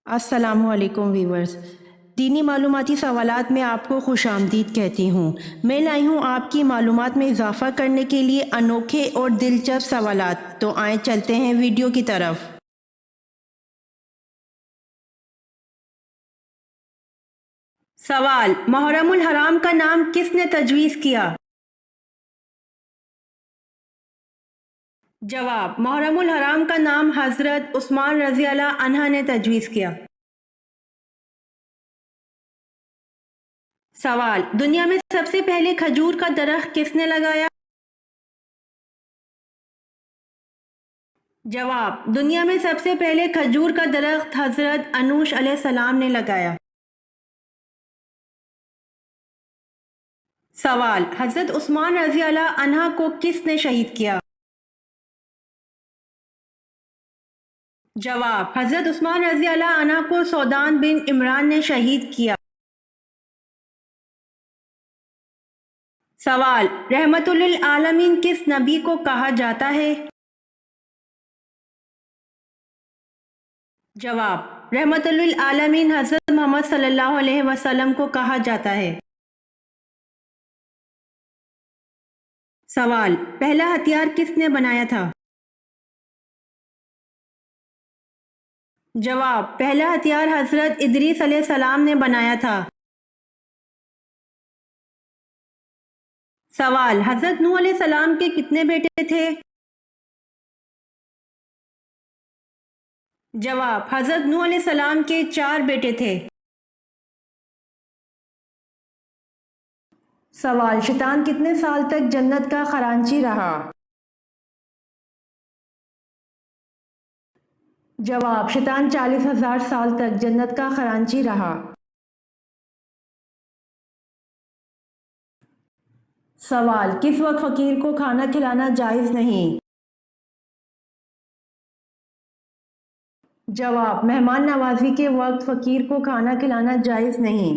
अस्सलामुअलैकुम वीवर्स। दीनी मालूमाती सवालात में आपको खुश आमदीद कहती हूँ। मैं लाई हूँ आपकी मालूमात में इजाफ़ा करने के लिए अनोखे और दिलचस्प सवालात। तो आए चलते हैं वीडियो की तरफ। सवाल: मुहर्रमुल हराम का नाम किसने तजवीज़ किया? जवाब: मुहर्रमुल हराम का नाम हज़रत उस्मान रज़ी अल्लाह अन्हा ने तजवीज़ किया। सवाल: दुनिया में सबसे पहले खजूर का दरख्त किसने लगाया? जवाब: दुनिया में सबसे पहले खजूर का दरख्त हज़रत अनूश अलैहिस्सलाम ने लगाया। सवाल: हज़रत उस्मान रज़ी अल्लाह अन्हा को किसने शहीद किया? जवाब: हज़रत उस्मान रज़ी अल्लाह अन्हा को सौदान बिन इमरान ने शहीद किया। सवाल: रहमतुल लिल आलमीन किस नबी को कहा जाता है? जवाब: रहमतुल लिल आलमीन हज़रत मोहम्मद सल्लल्लाहु अलैहि वसल्लम को कहा जाता है। सवाल: पहला हथियार किसने बनाया था? जवाब: पहला हथियार हज़रत इदरीस अलैहिस्सलाम ने बनाया था। सवाल: हज़रत नूह अलैहिस्सलाम के कितने बेटे थे? जवाब: हज़रत नूह अलैहिस्सलाम के 4 बेटे थे। सवाल: शैतान कितने साल तक जन्नत का खजांची रहा? जवाब: शैतान 40,000 साल तक जन्नत का खजांची रहा। सवाल: किस वक्त फकीर को खाना खिलाना जायज़ नहीं? जवाब: मेहमान नवाजी के वक्त फकीर को खाना खिलाना जायज़ नहीं।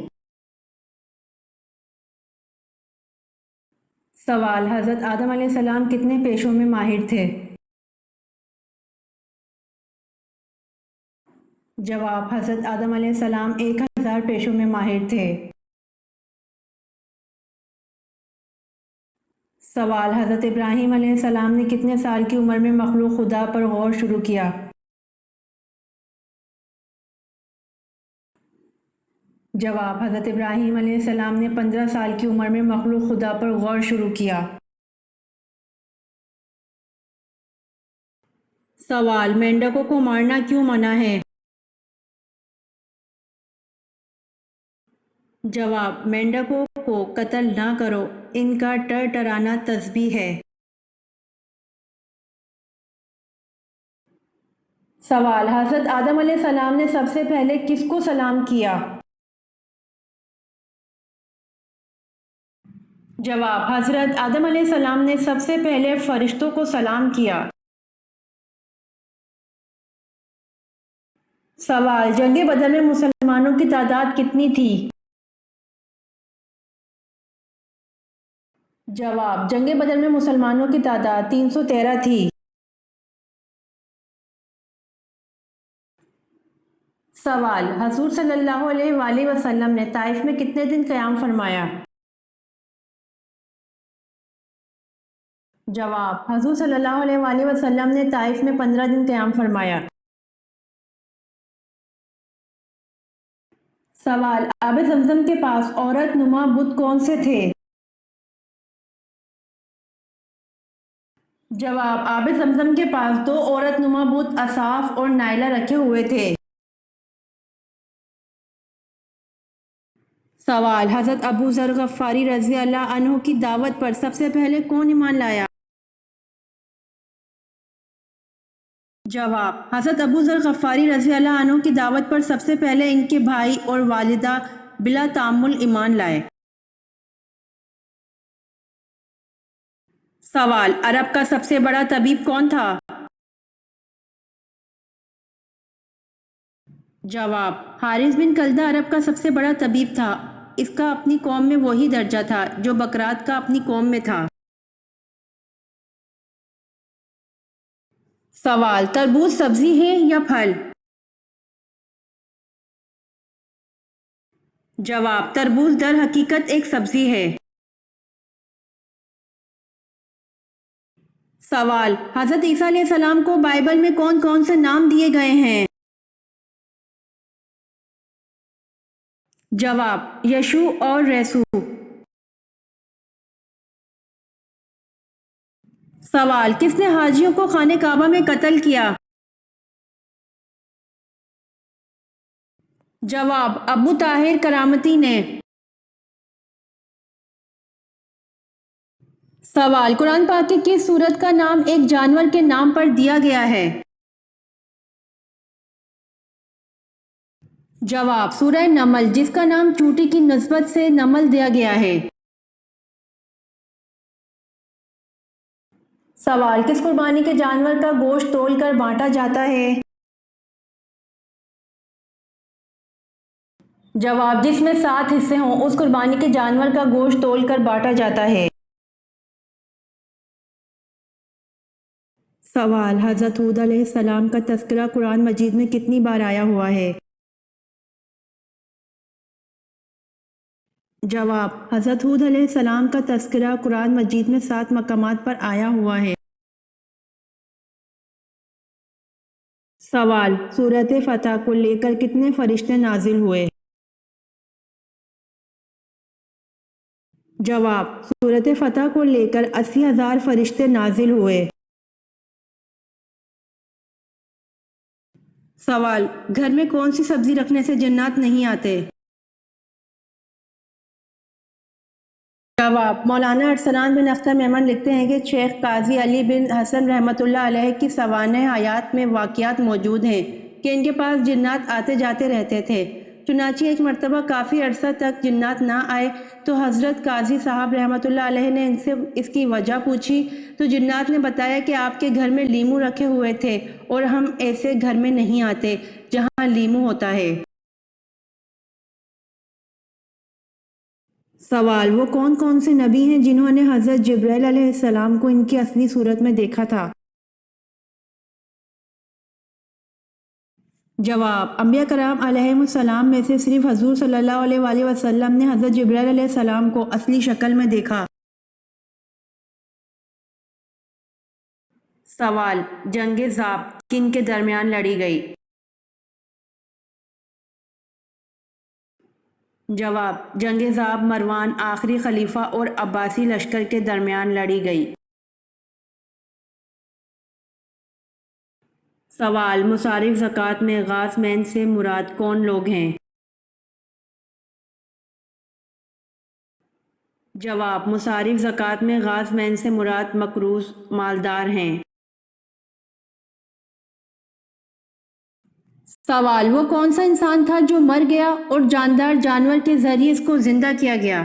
सवाल: हज़रत आदम अलैहिस्सलाम कितने पेशों में माहिर थे? जवाब: हज़रत आदम अलैहिस्सलाम 1000 पेशों में माहिर थे। सवाल: हज़रत इब्राहीम अलैहिस्सलाम ने कितने साल की उम्र में मखलूक खुदा पर गौर शुरू किया? जवाब: हज़रत इब्राहीम अलैहिस्सलाम ने 15 साल की उम्र में मखलूक खुदा पर गौर शुरू किया। सवाल: मेंढकों को मारना क्यों मना है? जवाब: मेंढकों को कत्ल ना करो, इनका टरटराना तस्बीह है। सवाल: हज़रत आदम अलैहिस्सलाम ने सबसे पहले किसको सलाम किया? जवाब: हज़रत आदम अलैहिस्सलाम ने सबसे पहले फरिश्तों को सलाम किया। सवाल: जंग बदर में मुसलमानों की तादाद कितनी थी? जवाब: जंग बदर में मुसलमानों की तादाद 313 थी। सवाल: हजूर सल्लल्लाहु अलैहि वसल्लम ने ताइफ में कितने दिन क़याम फरमाया? जवाब: हजूर सल्लल्लाहु अलैहि वसल्लम ने ताइफ में 15 दिन क़याम फरमाया। सवाल: आब ज़मज़म के पास औरत नुमा बुत कौन से थे? जवाब: आब ज़मज़म के पास 2 औरत नुमा बुत असाफ और नाइला रखे हुए थे। सवाल: हज़रत अबू ज़र गफ़ारी रज़ी अल्लाह अन्हु की दावत पर सबसे पहले कौन ईमान लाया? जवाब: हज़रत अबू ज़र गफ़ारी रज़ी अल्लाह अन्हु की दावत पर सबसे पहले इनके भाई और वालिदा बिला तामुल ईमान लाए। सवाल: अरब का सबसे बड़ा तबीब कौन था? जवाब: हारिस बिन कल्दा अरब का सबसे बड़ा तबीब था। इसका अपनी कौम में वही दर्जा था जो बकरात का अपनी कौम में था। सवाल: तरबूज सब्जी है या फल? جواب: تربوز در حقیقت ایک سبزی ہے۔ سوال: حضرت عیسیٰ علیہ السلام کو بائبل میں کون کون سے نام دیے گئے ہیں؟ جواب: یشوع اور ریسو۔ سوال: کس نے حاجیوں کو خانہ کعبہ میں قتل کیا؟ جواب: ابو طاہر کرامتی نے۔ سوال: قرآن پاک کی کس سورت کا نام ایک جانور کے نام پر دیا گیا ہے؟ جواب: سورہ نمل، جس کا نام چونٹی کی نسبت سے نمل دیا گیا ہے۔ سوال: کس قربانی کے جانور کا گوشت تول کر بانٹا جاتا ہے؟ جواب: جس میں 7 حصے ہوں اس قربانی کے جانور کا گوشت تول کر بانٹا جاتا ہے۔ سوال: حضرت ہود علیہ السلام کا تذکرہ قرآن مجید میں کتنی بار آیا ہوا ہے؟ جواب: حضرت ہود علیہ السلام کا تذکرہ قرآن مجید میں 7 مقامات پر آیا ہوا ہے۔ سوال: سورۃ فتح کو لے کر کتنے فرشتے نازل ہوئے؟ جواب: سورۃ فتح کو لے کر 80,000 فرشتے نازل ہوئے۔ سوال: گھر میں کون سی سبزی رکھنے سے جنات نہیں آتے؟ جواب: مولانا ارسلان بن اختر میمن لکھتے ہیں کہ شیخ قاضی علی بن حسن رحمۃ اللہ علیہ کی سوانح حیات میں واقعات موجود ہیں کہ ان کے پاس جنات آتے جاتے رہتے تھے۔ چنانچہ ایک مرتبہ کافی عرصہ تک جنات نہ آئے تو حضرت قاضی صاحب رحمۃ اللہ علیہ نے ان سے اس کی وجہ پوچھی تو جنات نے بتایا کہ آپ کے گھر میں لیمو رکھے ہوئے تھے اور ہم ایسے گھر میں نہیں آتے جہاں لیمو ہوتا ہے۔ سوال: وہ کون کون سے نبی ہیں جنہوں نے حضرت جبرائیل علیہ السلام کو ان کی اصلی صورت میں دیکھا تھا؟ جواب: انبیاء کرام علیہم السلام میں سے صرف حضور صلی اللہ علیہ وآلہ وسلم نے حضرت جبرائیل علیہ السلام کو اصلی شکل میں دیکھا۔ سوال: جنگ ذاب کن کے درمیان لڑی گئی؟ جواب: جنگ ذاب مروان آخری خلیفہ اور عباسی لشکر کے درمیان لڑی گئی۔ سوال: مصارف زکوٰۃ میں غاز مین سے مراد کون لوگ ہیں؟ جواب: مصارف زکوٰۃ میں غاز مین سے مراد مقروض مالدار ہیں۔ سوال: وہ کون سا انسان تھا جو مر گیا اور جاندار جانور کے ذریعے اس کو زندہ کیا گیا؟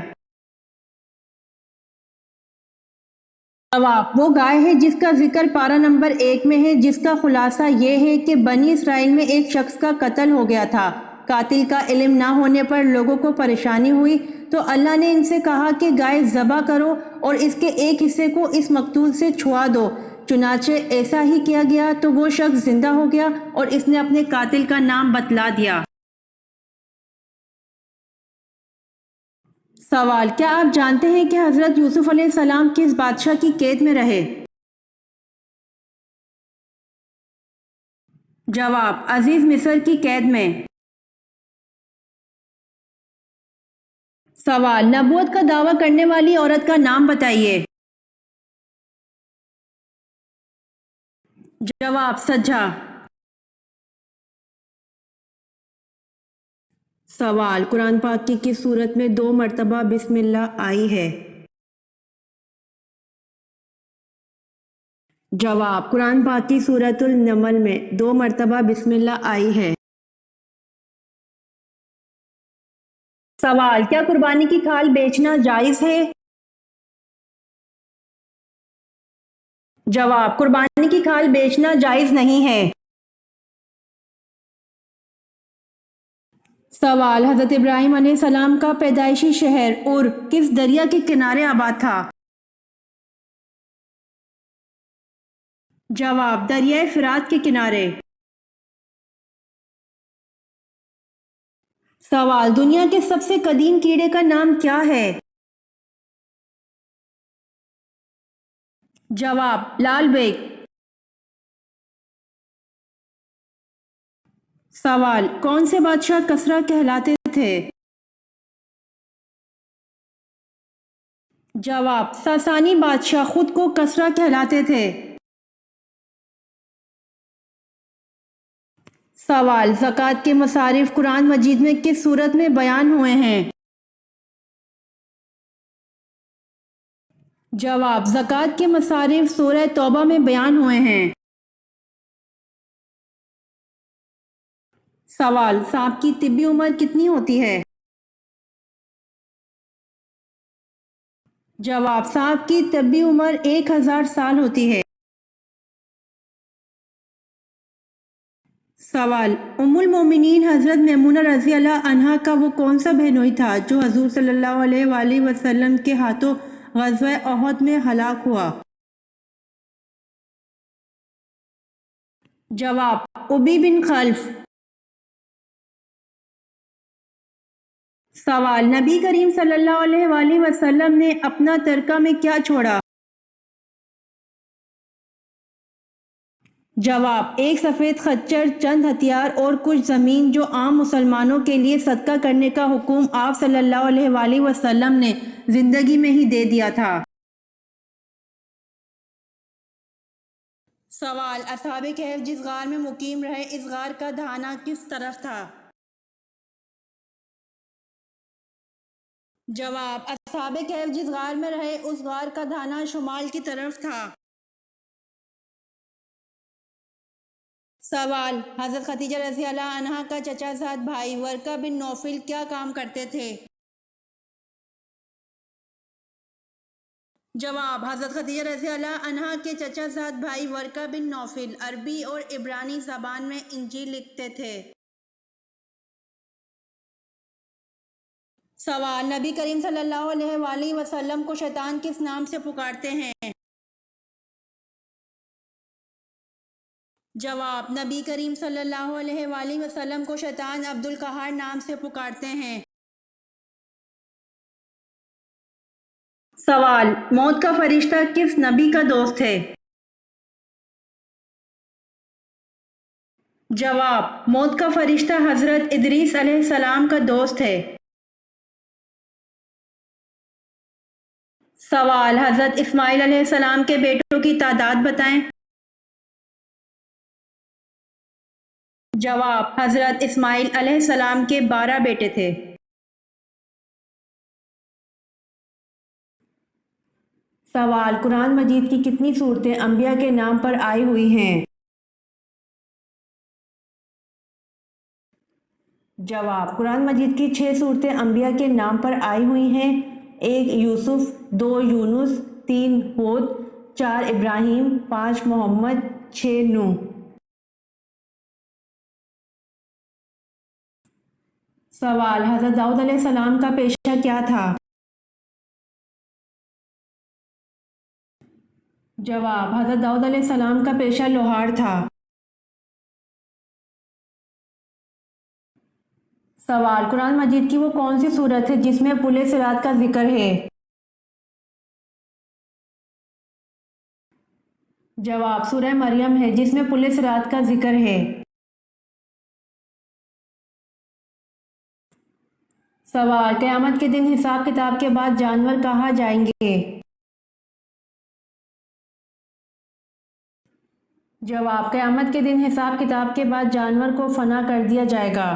جواب: وہ گائے ہے جس کا ذکر پارہ نمبر 1 میں ہے، جس کا خلاصہ یہ ہے کہ بنی اسرائیل میں ایک شخص کا قتل ہو گیا تھا۔ قاتل کا علم نہ ہونے پر لوگوں کو پریشانی ہوئی تو اللہ نے ان سے کہا کہ گائے ذبح کرو اور اس کے ایک حصے کو اس مقتول سے چھوا دو۔ چنانچہ ایسا ہی کیا گیا تو وہ شخص زندہ ہو گیا اور اس نے اپنے قاتل کا نام بتلا دیا۔ سوال: کیا آپ جانتے ہیں کہ حضرت یوسف علیہ السلام کس بادشاہ کی قید میں رہے؟ جواب: عزیز مصر کی قید میں۔ سوال: نبوت کا دعویٰ کرنے والی عورت کا نام بتائیے۔ جواب: سجا۔ سوال: قرآن پاک کی کس سورت میں 2 مرتبہ بسم اللہ آئی ہے؟ جواب: قرآن پاک کی سورۃ النمل میں 2 مرتبہ بسم اللہ آئی ہے۔ سوال: کیا قربانی کی کھال بیچنا جائز ہے؟ جواب: قربانی کی کھال بیچنا جائز نہیں ہے۔ سوال: حضرت ابراہیم علیہ السلام کا پیدائشی شہر اور کس دریا کے کنارے آباد تھا؟ جواب: دریائے فرات کے کنارے۔ सवाल, दुनिया के सबसे कदीम कीड़े का नाम क्या है? जवाब, लाल बेग। सवाल, कौन से बादशाह कसरा कहलाते थे? जवाब, सासानी बादशाह खुद को कसरा कहलाते थे। सवाल, ज़कात के मसारिफ कुरान मजीद में किस सूरत में बयान हुए हैं? जवाब, ज़कात के मसारिफ सूरह तौबा में बयान हुए हैं। सवाल, सांप की तिब्बी उम्र कितनी होती है? जवाब, सांप की तिब्बी उम्र 1000 साल होती है। सवाल, उम्मुल मोमिनीन हज़रत मैमूना रज़ी अल्लाह अन्हा का वो कौन सा बहनोई था जो हजूर सल्लल्लाहु अलैहि वसल्लम के हाथों ग़ज़वा उहद में हलाक हुआ? जवाब, उबी बिन खल्फ। सवाल, नबी करीम सल्लल्लाहु अलैहि वसल्लम ने अपना तरका में क्या छोड़ा? जवाब, एक सफ़ेद खच्चर, चंद हथियार और कुछ ज़मीन जो आम मुसलमानों के लिए सदका करने का हुक्म आप सल्लल्लाहु अलैहि वसल्लम ने ज़िंदगी में ही दे दिया था। सवाल, असहाबे कहफ जिस गार में मुकीम रहे इस गार का दहाना किस तरफ था? जवाब, असहाबे कहफ जिस गार में रहे उस गार का दहाना शुमाल की तरफ था। सवाल, हज़रत खदीजा रज़ी अल्लाह अन्हा का चचाज़ाद भाई वर्का बिन नौफिल क्या काम करते थे? जवाब, हज़रत खदीजा रज़ी अल्लाह अन्हा के चचाज़ाद भाई वर्का बिन नौफिल अरबी और इब्रानी ज़बान में इंजील लिखते थे। सवाल, नबी करीम सल्लल्लाहु अलैहि वसल्लम को शैतान किस नाम से पुकारते हैं? जवाब, नबी करीम सल्लल्लाहु अलैहि वसल्लम को शैतान अब्दुल कहार नाम से पुकारते हैं। सवाल, मौत का फरिश्ता किस नबी का दोस्त है? जवाब, मौत का फरिश्ता हजरत इदरीस अलैहिस्सलाम का दोस्त है। सवाल, हजरत इस्माइल अलैहिस्सलाम के बेटों की तादाद बताएं। जवाब, हजरत इस्माइल अलैहिस्सलाम के 12 बेटे थे। सवाल, कुरान मजीद की कितनी सूरतें अंबिया के नाम पर आई हुई हैं? जवाब, कुरान मजीद की 6 सूरतें अंबिया के नाम पर आई हुई हैं। 1 यूसुफ, 2 यूनुस, 3 हूद, 4 इब्राहिम, 5 मोहम्मद, 6 नूह। सवाल, हज़रत दाऊद अलैहिस्सलाम का पेशा क्या था? जवाब, हज़रत दाऊद अलैहिस्सलाम का पेशा लोहार था। सवाल, कुरान मजीद की वो कौन सी सूरत है जिसमें पुले सिरात का जिक्र है? जवाब, सूरह मरियम है जिसमें पुले सिरात का जिक्र है। सवाल, क़यामत के दिन हिसाब किताब के बाद जानवर कहाँ जाएंगे? जवाब, क़यामत के दिन हिसाब किताब के बाद जानवर को फना कर दिया जाएगा।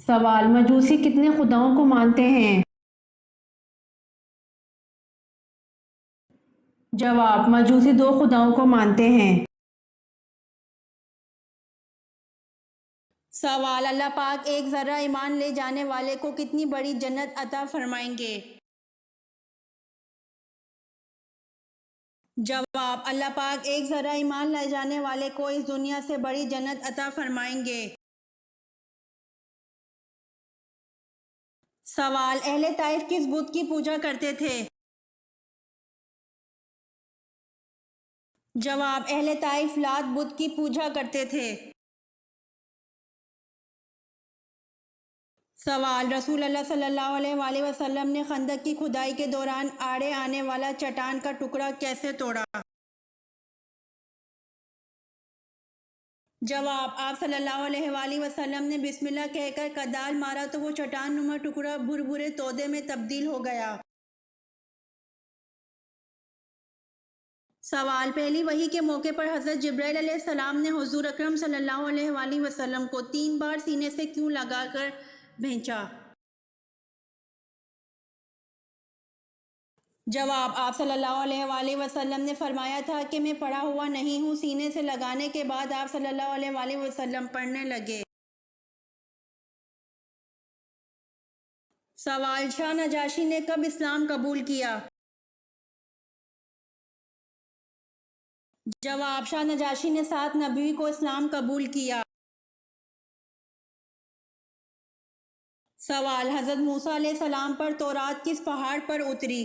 सवाल, मजूसी कितने खुदाओं को मानते हैं? जवाब, मजूसी 2 खुदाओं को मानते हैं। सवाल, अल्लाह पाक एक ज़र्रा ईमान ले जाने वाले को कितनी बड़ी जन्नत अता फरमाएंगे? जवाब, अल्लाह पाक एक ज़र्रा ईमान ले जाने वाले को इस दुनिया से बड़ी जन्नत अता फरमाएंगे। सवाल, अहले ताइफ किस बुत की पूजा करते थे? जवाब, अहले ताइफ लात बुत की पूजा करते थे। سوال: رسول اللہ صلی اللہ علیہ وآلہ وسلم نے خندق کی کھدائی کے دوران آڑے آنے والا چٹان کا ٹکڑا کیسے توڑا؟ جواب: آپ صلی اللہ علیہ وآلہ وسلم نے بسم اللہ کہہ کر کدال مارا تو وہ چٹان نما ٹکڑا بھربھرے تودے میں تبدیل ہو گیا۔ سوال: پہلی وحی کے موقع پر حضرت جبرائیل علیہ السلام نے حضور اکرم صلی اللہ علیہ وآلہ وسلم کو 3 بار سینے سے کیوں لگا کر بھینچا؟ جواب: آپ صلی اللہ علیہ وآلہ وسلم نے فرمایا تھا کہ میں پڑا ہوا نہیں ہوں۔ سینے سے لگانے کے بعد آپ صلی اللہ علیہ وآلہ وسلم پڑھنے لگے۔ سوال: شاہ نجاشی نے کب اسلام قبول کیا؟ جواب: شاہ نجاشی نے 7 نبوی کو اسلام قبول کیا۔ سوال: حضرت موسیٰ علیہ السلام پر تورات کس پہاڑ پر اتری؟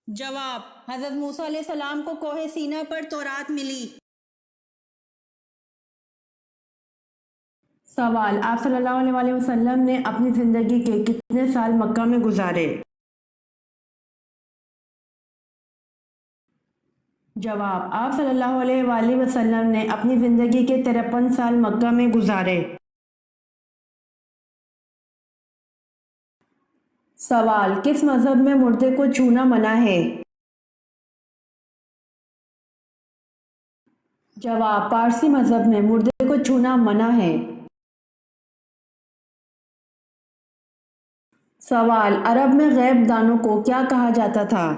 جواب: حضرت موسیٰ علیہ السلام کو کوہ سینا پر تورات ملی۔ سوال: آپ صلی اللہ علیہ وآلہ وسلم نے اپنی زندگی کے کتنے سال مکہ میں گزارے؟ جواب: آپ صلی اللہ علیہ وآلہ وسلم نے اپنی زندگی کے 53 سال مکہ میں گزارے۔ سوال: کس مذہب میں مردے کو چھونا منع ہے؟ جواب: پارسی مذہب میں مردے کو چھونا منع ہے۔ سوال: عرب میں غیب دانوں کو کیا کہا جاتا تھا؟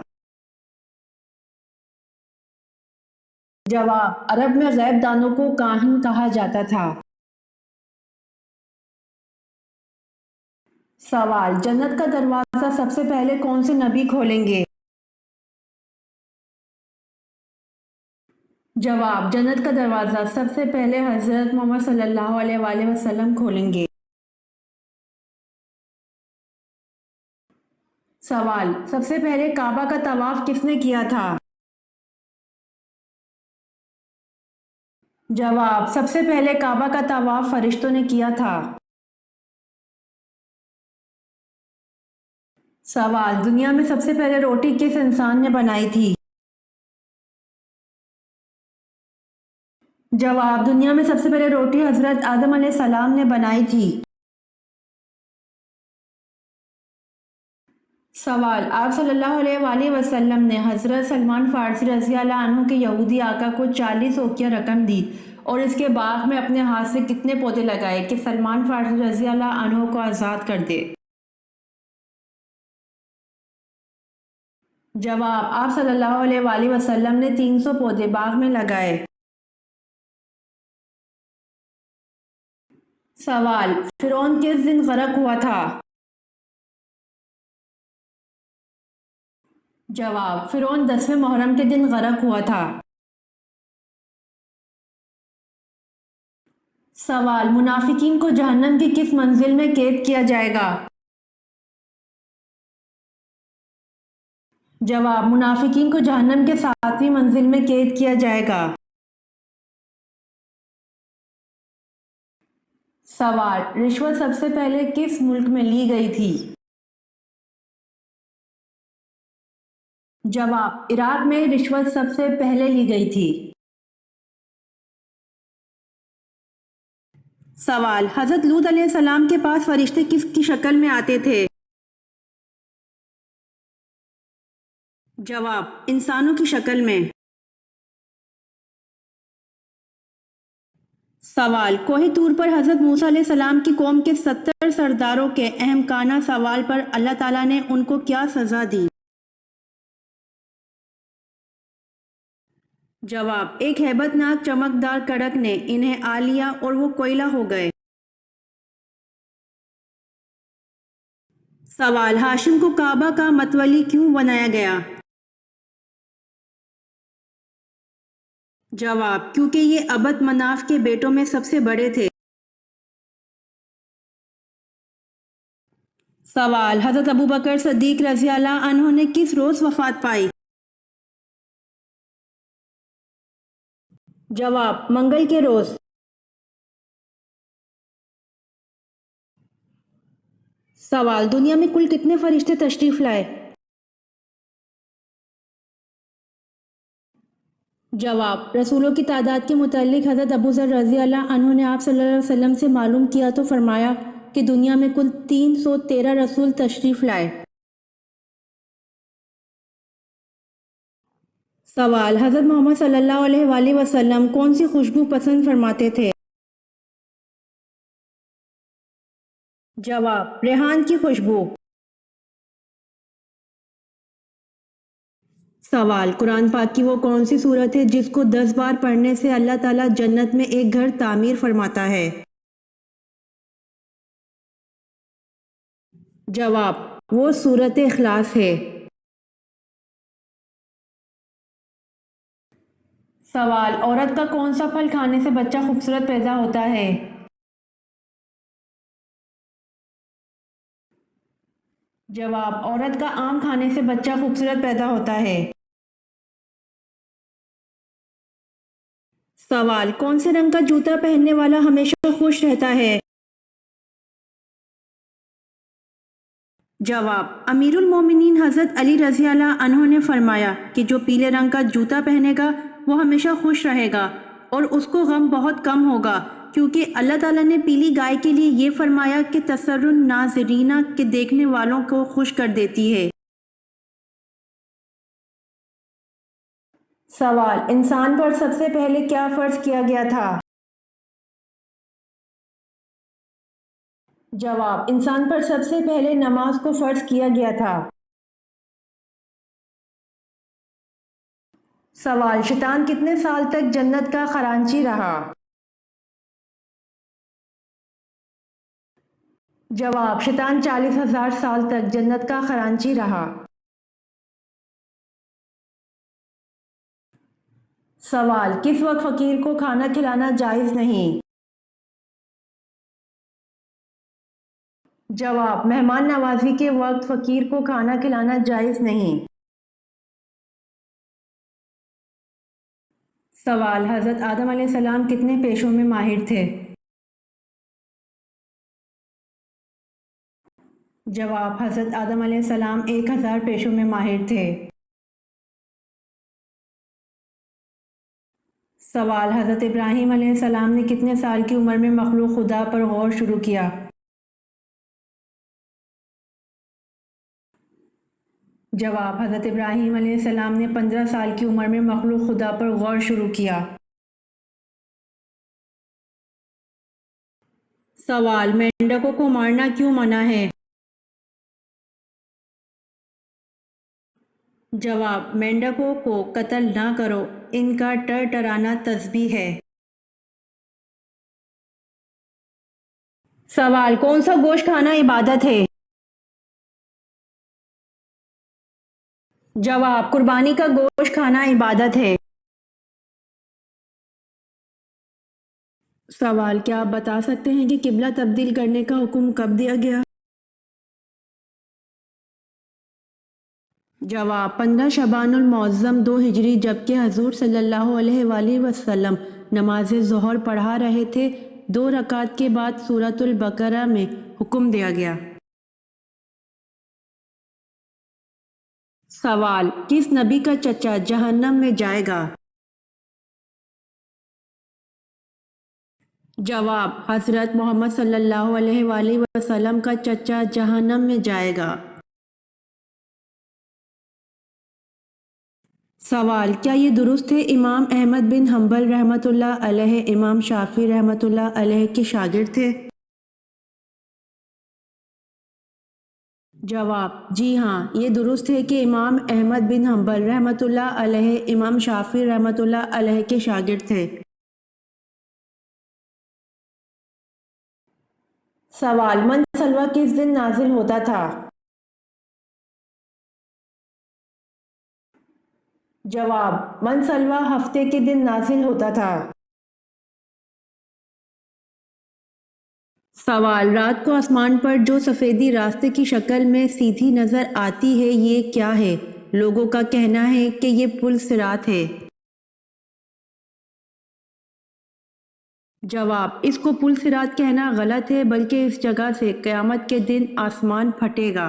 جواب: عرب میں غیب دانوں کو کاہن کہا جاتا تھا۔ سوال: جنت کا دروازہ سب سے پہلے کون سے نبی کھولیں گے؟ جواب: جنت کا دروازہ سب سے پہلے حضرت محمد صلی اللہ علیہ وآلہ وسلم کھولیں گے۔ سوال: سب سے پہلے کعبہ کا طواف کس نے کیا تھا؟ جواب: سب سے پہلے کعبہ کا طواف فرشتوں نے کیا تھا۔ سوال: دنیا میں سب سے پہلے روٹی کس انسان نے بنائی تھی؟ جواب: دنیا میں سب سے پہلے روٹی حضرت آدم علیہ السلام نے بنائی تھی۔ سوال: آپ صلی اللہ علیہ وآلہ وسلم نے حضرت سلمان فارسی رضی اللہ عنہ کے یہودی آقا کو 40 اوقیہ رقم دی اور اس کے باغ میں اپنے ہاتھ سے کتنے پودے لگائے کہ سلمان فارسی رضی اللہ عنہ کو آزاد کر دے؟ جواب: آپ صلی اللہ علیہ وآلہ وسلم نے 300 پودے باغ میں لگائے۔ سوال: فرعون کس دن غرق ہوا تھا؟ جواب: فرعون 10ویں محرم کے دن غرق ہوا تھا۔ سوال: منافقین کو جہنم کی کس منزل میں قید کیا جائے گا؟ جواب: منافقین کو جہنم کے 7ویں منزل میں قید کیا جائے گا۔ سوال: رشوت سب سے پہلے کس ملک میں لی گئی تھی؟ جواب: عراق میں رشوت سب سے پہلے لی گئی تھی۔ سوال: حضرت لوط علیہ السلام کے پاس فرشتے کس کی شکل میں آتے تھے؟ جواب: انسانوں کی شکل میں۔ سوال: کوہ طور پر حضرت موسیٰ علیہ السلام کی قوم کے 70 سرداروں کے احمقانہ سوال پر اللہ تعالیٰ نے ان کو کیا سزا دی؟ جواب: ایک ہیبت ناک چمکدار کڑک نے انہیں آ لیا اور وہ کوئلہ ہو گئے۔ سوال: ہاشم کو کعبہ کا متولی کیوں بنایا گیا؟ جواب: کیونکہ یہ عبد مناف کے بیٹوں میں سب سے بڑے تھے۔ سوال: حضرت ابوبکر صدیق رضی اللہ عنہ نے کس روز وفات پائی؟ جواب: منگل کے روز۔ सवाल, दुनिया में कुल कितने फरिश्ते तशरीफ लाए? जवाब, रसूलों की तादाद के मुतालिक हज़रत अबू ज़र रज़ी अल्लाह अन्हु ने आप सल्लल्लाहु अलैहि वसल्लम से मालूम किया तो फरमाया कि दुनिया में कुल 313 रसूल तशरीफ लाए। सवाल, हज़रत मोहम्मद सल्लल्लाहु अलैहि वसल्लम कौन सी खुशबू पसंद फरमाते थे? जवाब, रेहान की खुशबू। सवाल, कुरान पाक की वो कौन सी सूरत है जिसको 10 बार पढ़ने से अल्लाह ताला जन्नत में एक घर तामीर फरमाता है? जवाब, वो सूरत इखलास है। सवाल, औरत का कौन सा फल खाने से बच्चा खूबसूरत पैदा होता है? जवाब, औरत का आम खाने से बच्चा खूबसूरत पैदा होता है। सवाल, कौन से रंग का जूता पहनने वाला हमेशा खुश रहता है? जवाब, अमीरुल मोमिनीन हज़रत अली रज़ी अल्लाह अन्हु ने फरमाया कि जो पीले रंग का जूता पहनेगा वो हमेशा खुश रहेगा और उसको गम बहुत कम होगा, क्योंकि अल्लाह ताला ने पीली गाय के लिए ये फरमाया कि तसर्रुन नाज़रीना के देखने वालों को खुश कर देती है। सवाल, इंसान पर सबसे पहले क्या फ़र्ज किया गया था? जवाब, इंसान पर सबसे पहले नमाज को फ़र्ज किया गया था। सवाल, शैतान कितने साल तक जन्नत का खजांची रहा? जवाब, शैतान 40,000 साल तक जन्नत का खजांची रहा। सवाल, किस वक्त फ़कीर को खाना खिलाना जायज़ नहीं? जवाब, मेहमान नवाजी के वक्त फ़कीर को खाना खिलाना जायज़ नहीं। सवाल, हज़रत आदम अलैहिस्सलाम कितने पेशों में माहिर थे? जवाब, हज़रत आदम अलैहिस्सलाम 1000 पेशों में माहिर थे। सवाल, हज़रत इब्राहीम अलैहिस्सलाम ने कितने साल की उम्र में मखलूक खुदा पर गौर शुरू किया? जवाब, हज़रत इब्राहीम अलैहिस्सलाम ने 15 साल की उम्र में मखलूक खुदा पर गौर शुरू किया। सवाल, मेंढकों को मारना क्यों मना है? जवाब, मेंढकों को कत्ल ना करो, इनका टरटराना तस्बीह है। सवाल, कौन सा गोश्त खाना इबादत है? जवाब, कुर्बानी का गोश्त खाना इबादत है। सवाल, क्या आप बता सकते हैं कि किबला तब्दील करने का हुक्म कब दिया गया? जवाब, 15 शबानुल मुअज़्ज़म 2 हिजरी, जबकि हजूर सल्लल्लाहु अलैहि वसल्लम नमाज ज़ोहर पढ़ा रहे थे। 2 रकात के बाद सूरतुल बकरा में हुक्म दिया गया। सवाल, किस नबी का चचा जहन्नम में जाएगा? जवाब, हज़रत मोहम्मद सल्लल्लाहु अलैहि वसल्लम का चचा जहन्नम में जाएगा। सवाल, क्या ये दुरुस्त है इमाम अहमद बिन हम्बल रहमतुल्लाह अलैह इमाम शाफी रहमतुल्लाह अलैह के शागिर्द थे? जवाब, जी हाँ, ये दुरुस्त है कि इमाम अहमद बिन हम्बल रहमतुल्लाह अलैह इमाम शाफी रहमतुल्लाह अलैह के शागिर्द थे। सवाल, मन सलवा किस दिन नाजिल होता था? जवाब, मन सलवा हफ्ते के दिन नाजिल होता था। सवाल, रात को आसमान पर जो सफ़ेदी रास्ते की शक्ल में सीधी नज़र आती है ये क्या है? लोगों का कहना है कि ये पुल सिरात है। जवाब, इसको पुल सिरात कहना गलत है, बल्कि इस जगह से क़यामत के दिन आसमान फटेगा।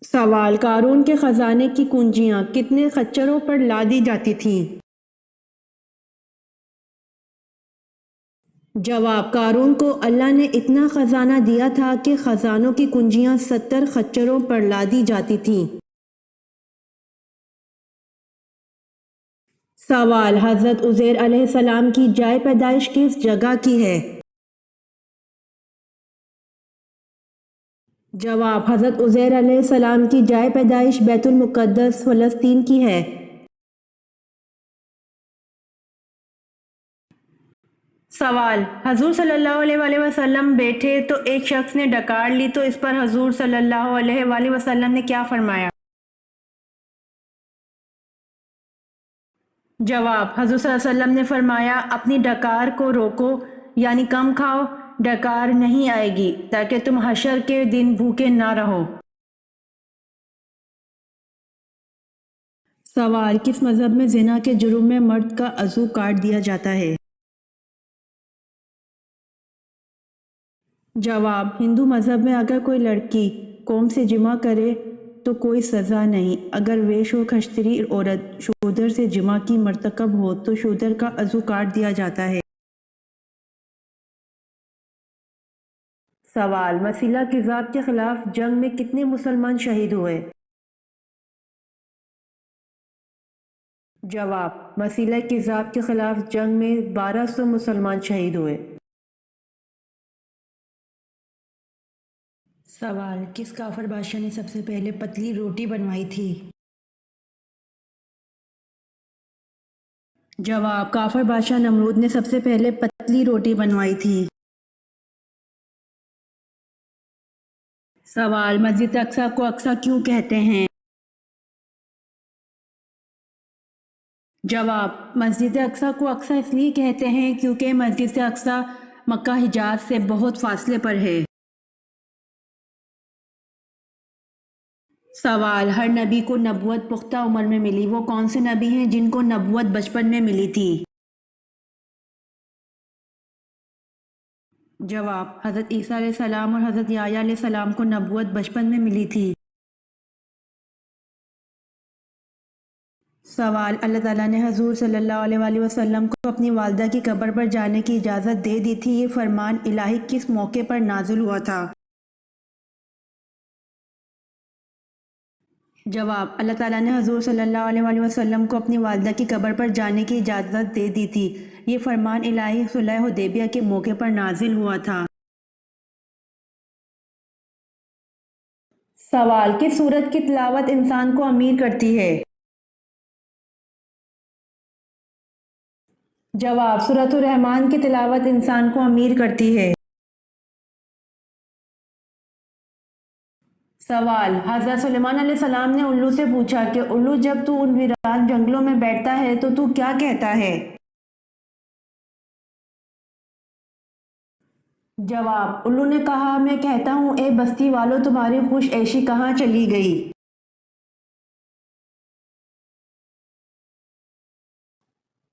सवाल, कारून के खजाने की कुंजियां कितने खच्चरों पर लादी जाती थीं? जवाब, कारून को अल्लाह ने इतना खजाना दिया था कि खजानों की कुंजियां 70 खच्चरों पर लादी जाती थीं। सवाल, हज़रत उज़ैर अलैहिस्सलाम की जाए पैदाइश किस जगह की है? जवाब, हज़रत उज़ैर अलैहिस्सलाम की जाए पैदाइश बैतुल मुक़द्दस फ़लस्तीन की है। सवाल, हजूर सल्लल्लाहु अलैहि वसल्लम बैठे तो एक शख्स ने डकार ली, तो इस पर हजूर सल्लल्लाहु अलैहि वसल्लम ने क्या फरमाया? जवाब, हजूर सल्लल्लाहु अलैहि वसल्लम ने फरमाया, अपनी डकार को रोको, यानी कम खाओ, डकार नहीं आएगी, ताकि तुम हशर के दिन भूखे ना रहो। सवाल, किस मज़हब में ज़िना के जुर्म में मर्द का अज़ू काट दिया जाता है? जवाब, हिंदू मज़हब में अगर कोई लड़की कौम से जिमा करे तो कोई सज़ा नहीं। अगर वेश व खश्तरी औरत शूदर से जिमा की मर्तकब हो तो शूदर का अज़ू काट दिया जाता है। सवाल, मसीला किज़ाब के खिलाफ जंग में कितने मुसलमान शहीद हुए? जवाब, मसीला किज़ाब के खिलाफ जंग में 1200 मुसलमान शहीद हुए। सवाल, किस काफिर बादशाह ने सबसे पहले पतली रोटी बनवाई थी? जवाब, काफिर बादशाह नमरूद ने सबसे पहले पतली रोटी बनवाई थी। सवाल, मस्जिद अक्सा को अक्सा क्यों कहते हैं? जवाब, मस्जिद अक्सा को अक्सा इसलिए कहते हैं क्योंकि मस्जिद अक्सा मक्का हिजाज से बहुत फासले पर है। सवाल, हर नबी को नबुवत पुख्ता उम्र में मिली, वो कौन से नबी हैं जिनको नबुवत बचपन में मिली थी? जवाब, हज़रत ईसा अलैहिस्सलाम और हज़रत याह्या अलैहिस्सलाम को नबुवत बचपन में मिली थी। सवाल, अल्लाह ताला ने हजूर सल्लल्लाहु अलैहि वसल्लम को अपनी वालिदा की कब्र पर जाने की इजाज़त दे दी थी, ये फरमान इलाही किस मौके पर नाजिल हुआ था? जवाब, अल्लाह ताला ने हजूर सल्लल्लाहु अलैहि वसल्लम को अपनी वालिदा की कब्र पर जाने की इजाज़त दे दी थी, ये फरमान इलाही सुलह हुदैबिया के मौके पर नाजिल हुआ था। सवाल, किस सूरत की तिलावत इंसान को अमीर करती है? जवाब, सूरतुर रहमान की तिलावत इंसान को अमीर करती है। सवाल, हज़रत सुलेमान अलैहिस्सलाम ने उल्लू से पूछा कि उल्लू, जब तू उन वीरान जंगलों में बैठता है तो तू क्या कहता है? जवाब, उल्लू ने कहा, मैं कहता हूँ, ए बस्ती वालों, तुम्हारी खुश ऐशी कहाँ चली गई?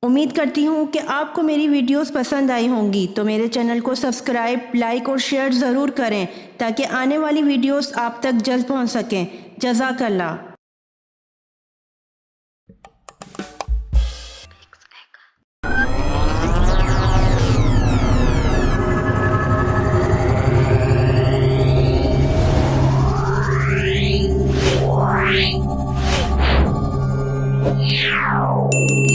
उम्मीद करती हूँ कि आपको मेरी वीडियोस पसंद आई होंगी, तो मेरे चैनल को सब्सक्राइब, लाइक और शेयर ज़रूर करें ताकि आने वाली वीडियोस आप तक जल्द पहुँच सकें। जज़ाकल्लाह। Meow.